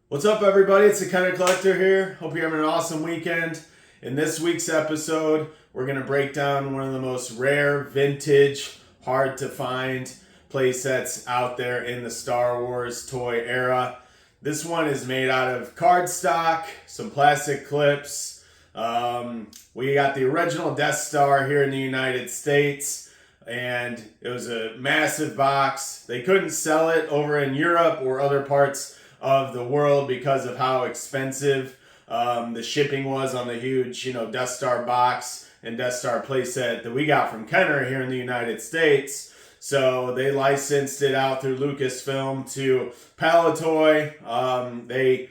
What's up, everybody? It's the Kenner Collector here. Hope you're having an awesome weekend. In this week's episode, we're going to break down one of the most rare, vintage, hard to find playsets out there in the Star Wars toy era. This one is made out of cardstock, some plastic clips. We got the original Death Star here in the United States, and it was a massive box. They couldn't sell it over in Europe or other parts of the world because of how expensive the shipping was on the huge, Death Star box and Death Star playset that we got from Kenner here in the United States. So they licensed it out through Lucasfilm to Palitoy. They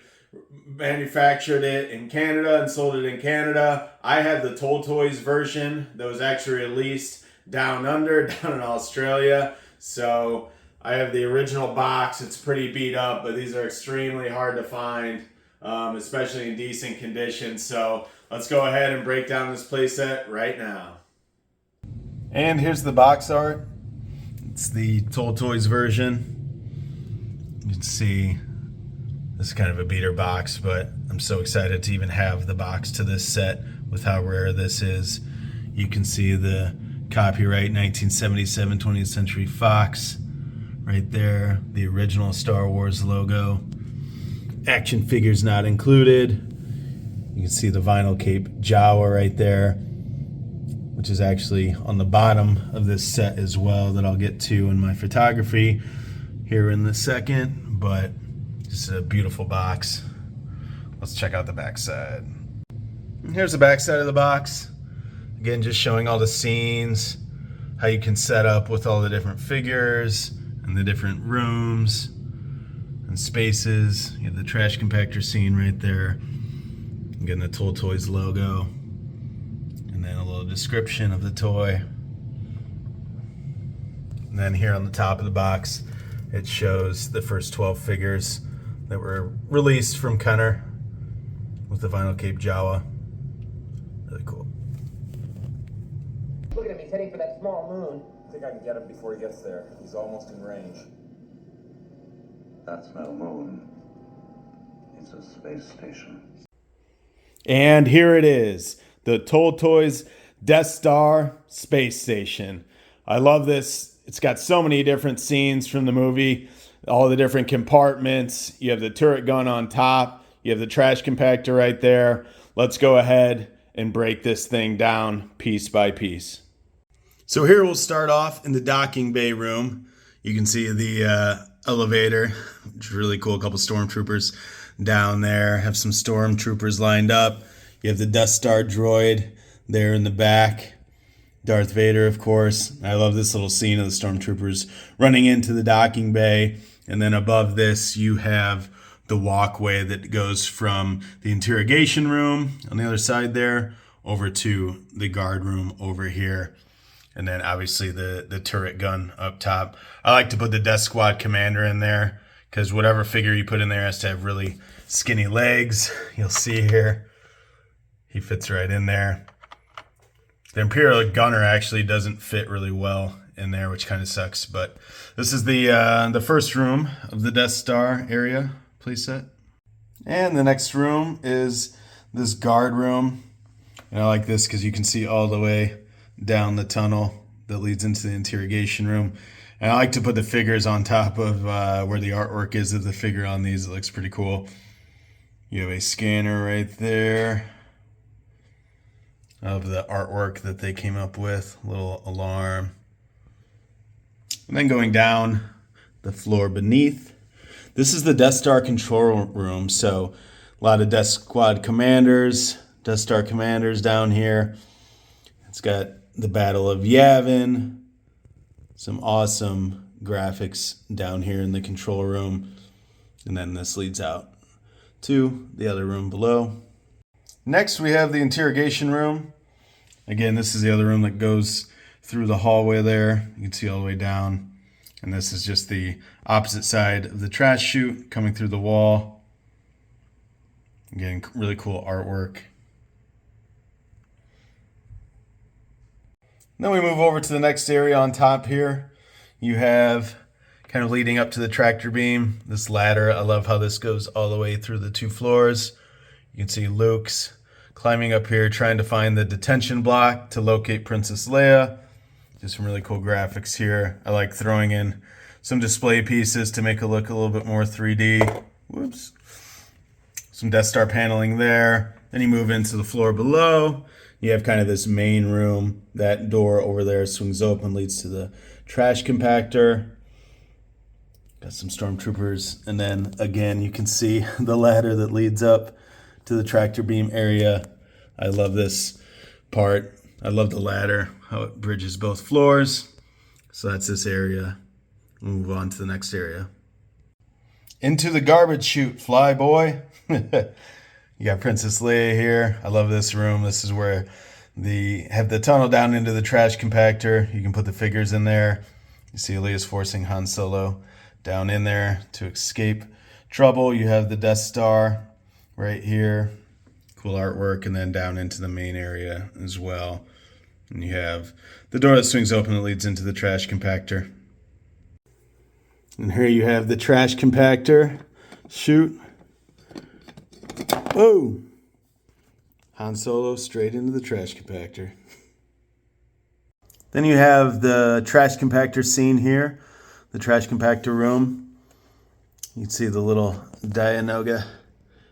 manufactured it in Canada and sold it in Canada. I have the TOLTOYS version that was actually released down under, down in Australia. So I have the original box. It's pretty beat up, but these are extremely hard to find, especially in decent condition. So let's go ahead and break down this playset right now. And here's the box art. It's the TOLTOYS version. You can see this is kind of a beater box, but I'm so excited to even have the box to this set with how rare this is. You can see the copyright 1977 20th Century Fox. Right there, the original Star Wars logo. Action figures not included. You can see the vinyl cape Jawa right there, which is actually on the bottom of this set as well, that I'll get to in my photography here in a second. But just a beautiful box. Let's check out the back side. And here's the back side of the box. Again, just showing all the scenes, how you can set up with all the different figures and the different rooms and spaces. You have the trash compactor scene right there. Again, the TOLTOYS logo. And then a little description of the toy. And then here on the top of the box, it shows the first 12 figures that were released from Kenner with the vinyl cape Jawa. Really cool. Look at him, he's heading for that small moon. I think I can get him before he gets there. He's almost in range. That's no moon. It's a space station. And here it is, the TOLTOYS Death Star Space Station. I love this. It's got so many different scenes from the movie, all the different compartments. You have the turret gun on top. You have the trash compactor right there. Let's go ahead and break this thing down piece by piece. So here we'll start off in the docking bay room. You can see the elevator, which is really cool. A couple stormtroopers down there. Have some stormtroopers lined up. You have the Death Star droid there in the back. Darth Vader, of course. I love this little scene of the stormtroopers running into the docking bay. And then above this, you have the walkway that goes from the interrogation room on the other side there over to the guard room over here. And then obviously the turret gun up top. I like to put the Death Squad commander in there because whatever figure you put in there has to have really skinny legs. You'll see here, he fits right in there. The Imperial gunner actually doesn't fit really well in there, which kind of sucks. But this is the first room of the Death Star area playset. And the next room is this guard room. And I like this because you can see all the way down the tunnel that leads into the interrogation room. And I like to put the figures on top of where the artwork is of the figure on these. It looks pretty cool. You have a scanner right there of the artwork that they came up with. A little alarm. And then going down the floor beneath, this is the Death Star control room. So a lot of Death Squad commanders, Death Star commanders down here. It's got the Battle of Yavin. Some awesome graphics down here in the control room. And then this leads out to the other room below. Next, we have the interrogation room. Again, this is the other room that goes through the hallway there. You can see all the way down. And this is just the opposite side of the trash chute coming through the wall. Again, really cool artwork. Then we move over to the next area on top here. You have kind kind of leading up to the tractor beam. This ladder, I love how this goes all the way through the 2 floors. You can see Luke's climbing up here, trying to find the detention block to locate Princess Leia. Just some really cool graphics here. I like throwing in some display pieces to make it look a little bit more 3D. Whoops. Some Death Star paneling there. Then you move into the floor below. You have kind of this main room. That door over there swings open, leads to the trash compactor. Got some stormtroopers. And then again, you can see the ladder that leads up to the tractor beam area. I love this part. I love the ladder, how it bridges both floors. So that's this area. We'll move on to the next area. Into the garbage chute, fly boy. You got Princess Leia here. I love this room. This is where have the tunnel down into the trash compactor. You can put the figures in there. You see Leia's forcing Han Solo down in there to escape trouble. You have the Death Star right here. Cool artwork. And then down into the main area as well. And you have the door that swings open that leads into the trash compactor. And here you have the trash compactor. Shoot. Oh! Han Solo straight into the trash compactor. Then you have the trash compactor scene here. The trash compactor room. You can see the little Dianoga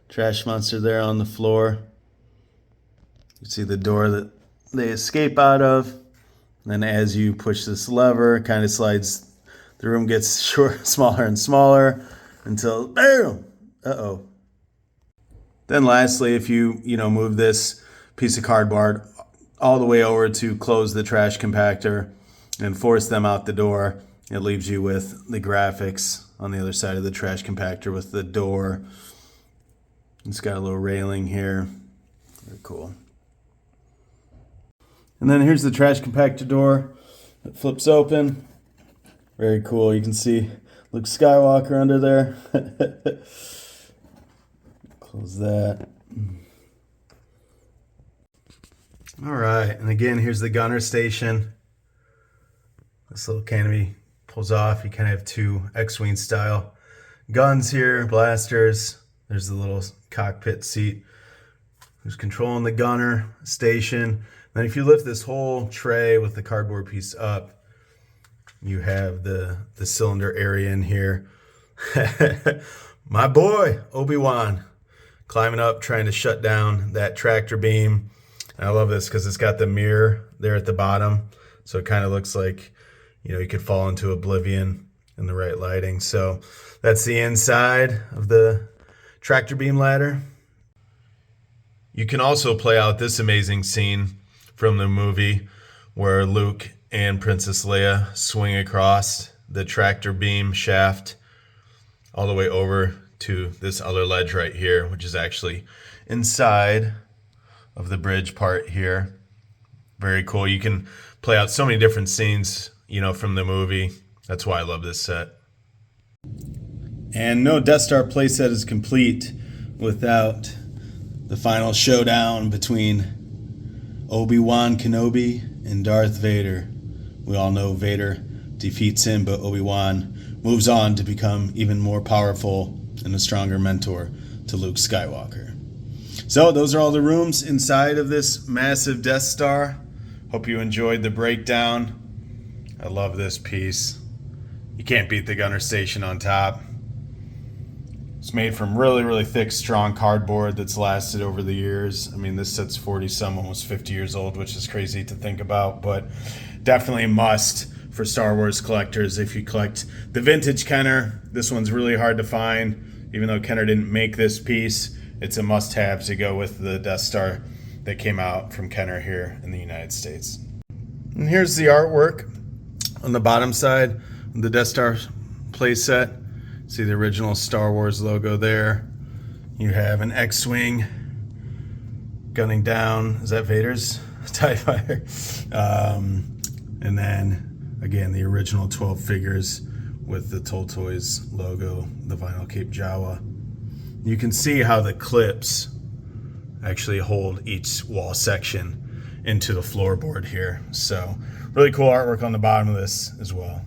trash monster there on the floor. You can see the door that they escape out of. And then as you push this lever, it kind of slides. The room gets smaller and smaller until, boom! Uh-oh. Then lastly, if you move this piece of cardboard all the way over to close the trash compactor and force them out the door, it leaves you with the graphics on the other side of the trash compactor with the door. It's got a little railing here. Very cool. And then here's the trash compactor door. It flips open. Very cool. You can see Luke Skywalker under there. Close that. All right. And again, here's the gunner station. This little canopy pulls off. You kind of have 2 X-Wing style guns here, blasters. There's the little cockpit seat. Who's controlling the gunner station. Then if you lift this whole tray with the cardboard piece up, you have the cylinder area in here. My boy, Obi-Wan, climbing up, trying to shut down that tractor beam. And I love this because it's got the mirror there at the bottom. So it kind of looks like, you could fall into oblivion in the right lighting. So that's the inside of the tractor beam ladder. You can also play out this amazing scene from the movie where Luke and Princess Leia swing across the tractor beam shaft all the way over to this other ledge right here, which is actually inside of the bridge part here. Very cool. You can play out so many different scenes, from the movie. That's why I love this set. And no Death Star playset is complete without the final showdown between Obi-Wan Kenobi and Darth Vader. We all know Vader defeats him, but Obi-Wan moves on to become even more powerful and a stronger mentor to Luke Skywalker. So those are all the rooms inside of this massive Death Star. Hope you enjoyed the breakdown. I love this piece. You can't beat the gunner station on top. It's made from really, really thick, strong cardboard that's lasted over the years. I mean, this set's 40-some, almost 50 years old, which is crazy to think about, but definitely a must for Star Wars collectors. If you collect the vintage Kenner, this one's really hard to find. Even though Kenner didn't make this piece, it's a must-have to go with the Death Star that came out from Kenner here in the United States. And here's the artwork on the bottom side of the Death Star playset. See the original Star Wars logo there. You have an X-Wing gunning down. Is that Vader's TIE Fighter? And then, again, the original 12 figures with the TOLTOYS logo, the vinyl Cape Jawa. You can see how the clips actually hold each wall section into the floorboard here. So, really cool artwork on the bottom of this as well.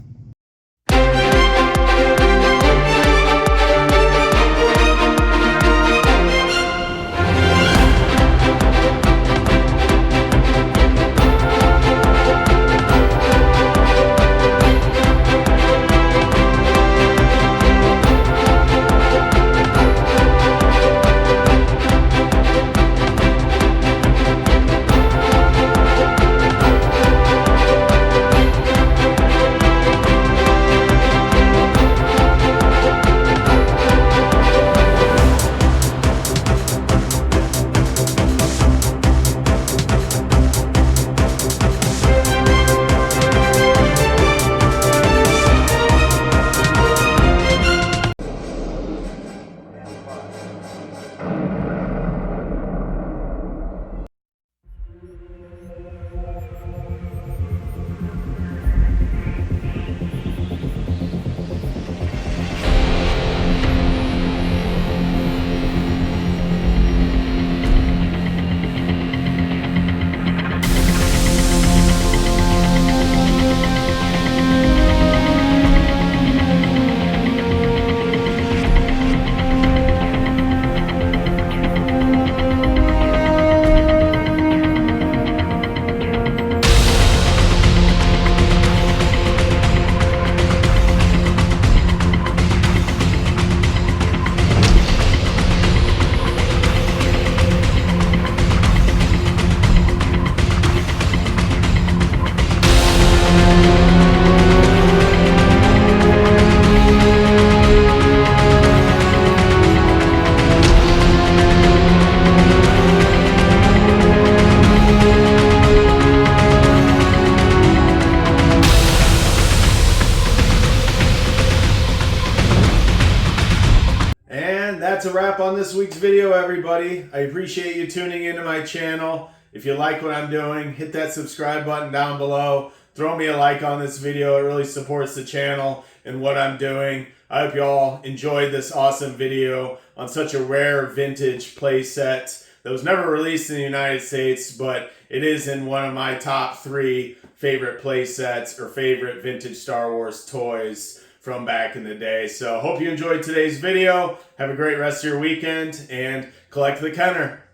this week's video, everybody. I appreciate you tuning into my channel. If you like what I'm doing, hit that subscribe button down below. Throw me a like on this video. It really supports the channel and what I'm doing. I hope you all enjoyed this awesome video on such a rare vintage playset that was never released in the United States, but it is in one of my top 3 favorite playsets or favorite vintage Star Wars toys from back in the day. So hope you enjoyed today's video. Have a great rest of your weekend and collect the Kenner.